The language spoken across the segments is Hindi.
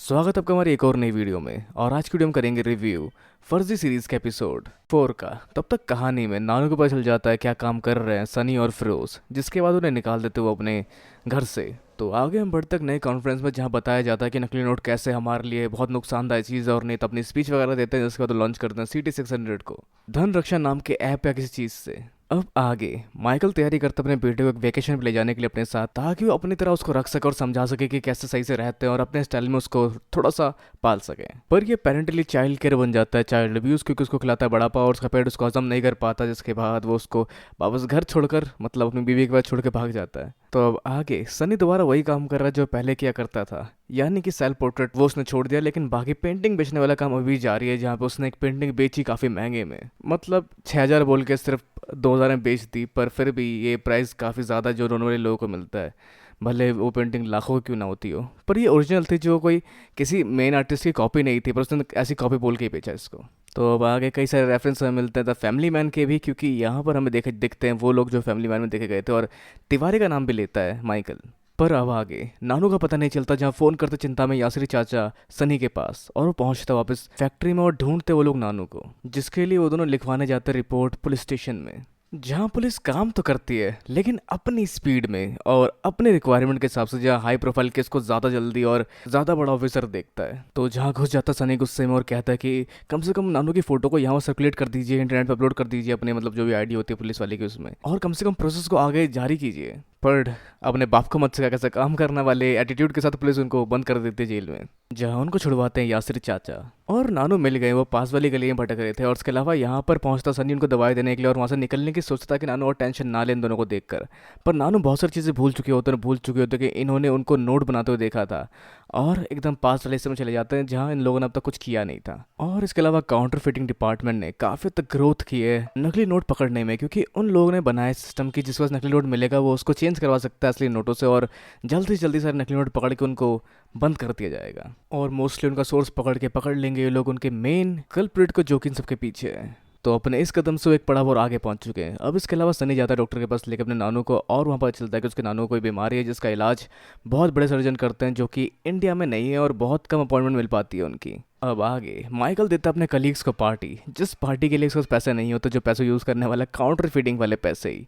स्वागत है आपका हमारी एक और नई वीडियो में। और आज की वीडियो में करेंगे रिव्यू फर्जी सीरीज के एपिसोड 4 का। तब तक कहानी में नानू को पता चल जाता है क्या काम कर रहे हैं सनी और फिरोज, जिसके बाद उन्हें निकाल देते वो अपने घर से। तो आगे हम बढ़ते तक नए कॉन्फ्रेंस में, जहाँ बताया जाता है कि नकली नोट कैसे हमारे लिए बहुत नुकसानदायक चीज़ है, और नहीं तो अपनी स्पीच वगैरह देते हैं, जिसके बाद लॉन्च करते हैं CT-600 को धन रक्षा नाम के ऐप या किसी चीज़ से। अब आगे माइकल तैयारी करता अपने बेटे को एक वेकेशन पे ले जाने के लिए अपने साथ, ताकि वो अपनी तरह उसको रख सके और समझा सके कि कैसे सही से रहते हैं और अपने स्टाइल में उसको थोड़ा सा पाल सके। पर ये पेरेंटली चाइल्ड केयर बन जाता है, चाइल्ड अब्यूज, क्योंकि उसको खिलाता है बड़ा पाव और उसका पेट उसको हजम नहीं कर पाता, जिसके बाद वो उसको वापस घर छोड़कर, मतलब अपनी बीवी के बाद छोड़ के भाग जाता है। तो अब आगे सनी दोबारा वही काम कर रहा है जो पहले किया करता था, यानी कि सेल्फ पोर्ट्रेट वो उसने छोड़ दिया, लेकिन बाकी पेंटिंग बेचने वाला काम अभी जारी है, जहाँ पे उसने एक पेंटिंग बेची काफ़ी महंगे में, मतलब 6,000 बोल के सिर्फ 2,000 में बेच दी। पर फिर भी ये प्राइस काफ़ी ज़्यादा जो नॉर्मली लोगों को मिलता है, भले वो पेंटिंग लाखों की क्यों ना होती हो। पर ये ओरिजिनल थी, जो कोई किसी मेन आर्टिस्ट की कॉपी नहीं थी, पर उसने ऐसी कॉपी बोल के ही बेचा इसको। तो अब आगे कई सारे रेफरेंस हमें मिलते हैं द फैमिली मैन के भी, क्योंकि यहाँ पर हमें दिखते हैं वो लोग जो फैमिली मैन में देखे गए थे, और तिवारी का नाम भी लेता है माइकल। पर अब आगे नानू का पता नहीं चलता, जहाँ फ़ोन करते चिंता में यासरी चाचा सनी के पास, और वो पहुंचता वापस फैक्ट्री में और ढूंढते वो लोग नानू को, जिसके लिए वो दोनों लिखवाने जाते रिपोर्ट पुलिस स्टेशन में, जहाँ पुलिस काम तो करती है लेकिन अपनी स्पीड में और अपने रिक्वायरमेंट के हिसाब से, जहाँ हाई प्रोफाइल केस को ज़्यादा जल्दी और ज़्यादा बड़ा ऑफिसर देखता है। तो जहाँ घुस जाता सनी गुस्से में और कहता है कि कम से कम नानू की फ़ोटो को यहाँ सर्कुलेट कर दीजिए, इंटरनेट पर अपलोड कर दीजिए अपने, मतलब जो भी आईडी होती है पुलिस वाले की उसमें, और कम से कम प्रोसेस को आगे जारी कीजिए। पर अपने बाप को मत सिखा कैसे काम करने वाले एटीट्यूड के साथ पुलिस उनको बंद कर देती है जेल में, जहाँ उनको छुड़वाते हैं यासिर चाचा। और नानू मिल गए, वो पास वाली गली में भटक रहे थे, और उसके अलावा यहाँ पर पहुँचता सनी उनको दवाई देने के लिए, और वहाँ से निकलने की सोचता कि नानू और टेंशन ना ले इन दोनों को देखकर। पर नानू बहुत सारी चीज़ें भूल चुके होते कि इन्होंने उनको नोट बनाते हुए देखा था, और एकदम पास वाले हिस्से में चले जाते हैं जहाँ इन लोगों ने अब तक कुछ किया नहीं था। और इसके अलावा काउंटर फिटिंग डिपार्टमेंट ने काफ़ी हद तक ग्रोथ की है नकली नोट पकड़ने में, क्योंकि उन लोगों ने बनाया सिस्टम की जिस वजह नकली नोट मिलेगा वो उसको चेंज करवा सकता है असली नोटों से, और जल्दी से जल्दी सारे नकली नोट पकड़ के उनको बंद कर दिया जाएगा। और मोस्टली उनका सोर्स पकड़ लेंगे ये लोग, उनके मेन कल्प्रिट को, जो कि इन सबके पीछे है। तो अपने इस कदम से वो एक पड़ाव और आगे पहुंच चुके हैं। अब इसके अलावा सनी जाता है डॉक्टर के पास लेकर अपने नानू को, और वहाँ पता चलता है कि उसके नानू को कोई बीमारी है जिसका इलाज बहुत बड़े सर्जन करते हैं, जो कि इंडिया में नहीं है, और बहुत कम अपॉइंटमेंट मिल पाती है उनकी। अब आगे माइकल देता है अपने कलीग्स को पार्टी, जिस पार्टी के लिए उसके पास पैसे नहीं होते, जो पैसे यूज़ करने वाला काउंटर फीडिंग वाले पैसे ही।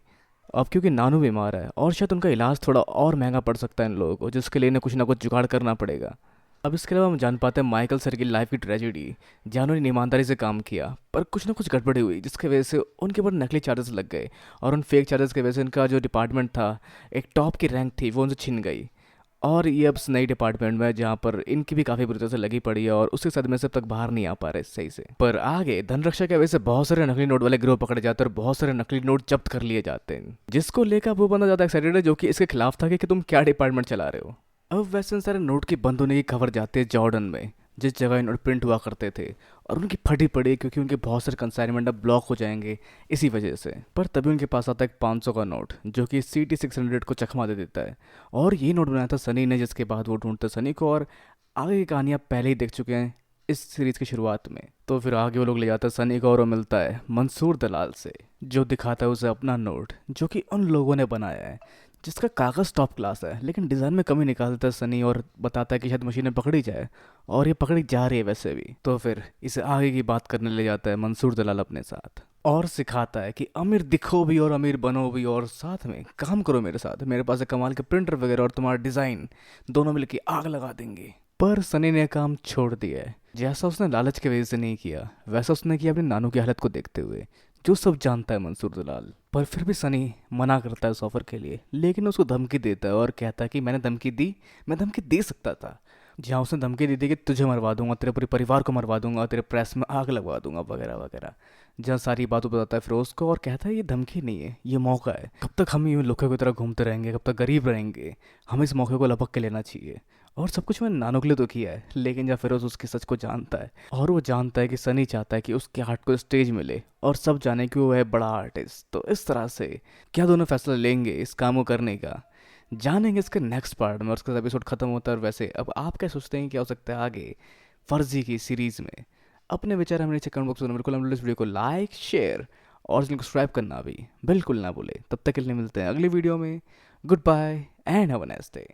अब क्योंकि नानू बीमार है और शायद उनका इलाज थोड़ा और महंगा पड़ सकता है इन लोगों को, जिसके लिए इन्हें कुछ ना कुछ जुगाड़ करना पड़ेगा। अब इसके अलावा हम जान पाते हैं माइकल सर की लाइफ की ट्रेजेडी, जहाँ उन्होंने ईमानदारी से काम किया पर कुछ ना कुछ गड़बड़ी हुई, जिसकी वजह से उनके ऊपर नकली चार्जेस लग गए, और उन फेक चार्जेस की वजह से इनका जो डिपार्टमेंट था, एक टॉप की रैंक थी, वो उनसे छिन गई। और ये अब नई डिपार्टमेंट में, जहाँ पर इनकी भी काफ़ी बुरी तरह से लगी पड़ी है, और उसके सदमे से अब तक बाहर नहीं आ पा रहे सही से। पर आगे धनरक्षा की वजह से बहुत सारे नकली नोट वाले गिरोह पकड़े जाते हैं, और बहुत सारे नकली नोट जब्त कर लिए जाते हैं, जिसको लेकर वो बंदा ज़्यादा एक्साइटेड है जो कि इसके खिलाफ था कि तुम क्या डिपार्टमेंट चला रहे हो। अब वैसे सारे नोट की बंद होने की खबर जाती है जॉर्डन में, जिस जगह इन नोट प्रिंट हुआ करते थे, और उनकी फटी पड़ी क्योंकि उनके बहुत सारे कंसाइनमेंट अब ब्लॉक हो जाएंगे इसी वजह से। पर तभी उनके पास आता है एक 500 का नोट, जो कि CT-600 को चकमा दे देता है, और ये नोट बनाया था सनी ने, जिसके बाद वो ढूंढते सनी को, और आगे की कहानी आप पहले ही देख चुके हैं इस सीरीज़ की शुरुआत में। तो फिर आगे वो लोग ले जाते हैं सनी को, और वो मिलता है मंसूर दलाल से, जो दिखाता है उसे अपना नोट, जो कि उन लोगों ने बनाया है, जिसका कागज़ टॉप क्लास है, लेकिन डिज़ाइन में कमी निकाल देता है सनी, और बताता है कि शायद मशीनें पकड़ी जाए, और ये पकड़ी जा रही है वैसे भी। तो फिर इसे आगे की बात करने ले जाता है मंसूर दलाल अपने साथ, और सिखाता है कि अमीर दिखो भी और अमीर बनो भी, और साथ में काम करो मेरे साथ, मेरे पास है कमाल के प्रिंटर वगैरह, और तुम्हारा डिज़ाइन दोनों मिलकर आग लगा देंगे। पर सनी ने काम छोड़ दिया है। जैसा उसने लालच की वजह से नहीं किया, वैसा उसने किया अपने नानू की हालत को देखते हुए, जो सब जानता है मंसूर दलाल। पर फिर भी सनी मना करता है उस ऑफर के लिए, लेकिन उसको धमकी देता है और कहता है कि मैंने धमकी दी, मैं धमकी दे सकता था। जहाँ उसने धमकी दी थी कि तुझे मरवा दूंगा, तेरे पूरे परिवार को मरवा दूंगा, तेरे प्रेस में आग लगवा दूंगा वगैरह वगैरह, जहाँ सारी बातों बताता है फिरोज को, और कहता है ये धमकी नहीं है, ये मौका है। कब तक हम यूँ लुखे की तरह घूमते रहेंगे, कब तक गरीब रहेंगे, हमें इस मौके को लपक के लेना चाहिए। और सब कुछ मैंने नानू के लिए तो किया है, लेकिन जब फिरोज उसकी सच को जानता है, और वो जानता है कि सनी चाहता है कि उसके आर्ट को स्टेज मिले और सब जाने कि वो है बड़ा आर्टिस्ट, तो इस तरह से क्या दोनों फैसला लेंगे इस काम को करने का, जानेंगे इसके नेक्स्ट पार्ट में, और उसका एपिसोड खत्म होता है। और वैसे अब आप क्या सोचते हैं क्या हो सकता है आगे फर्जी की सीरीज में? अपने विचार हमें नीचे कमेंट बॉक्स में बिल्कुल, हम इस वीडियो को लाइक शेयर और चैनल को सब्सक्राइब करना भी बिल्कुल ना भूले। तब तक के लिए मिलते हैं अगली वीडियो में। Good bye and have a nice day.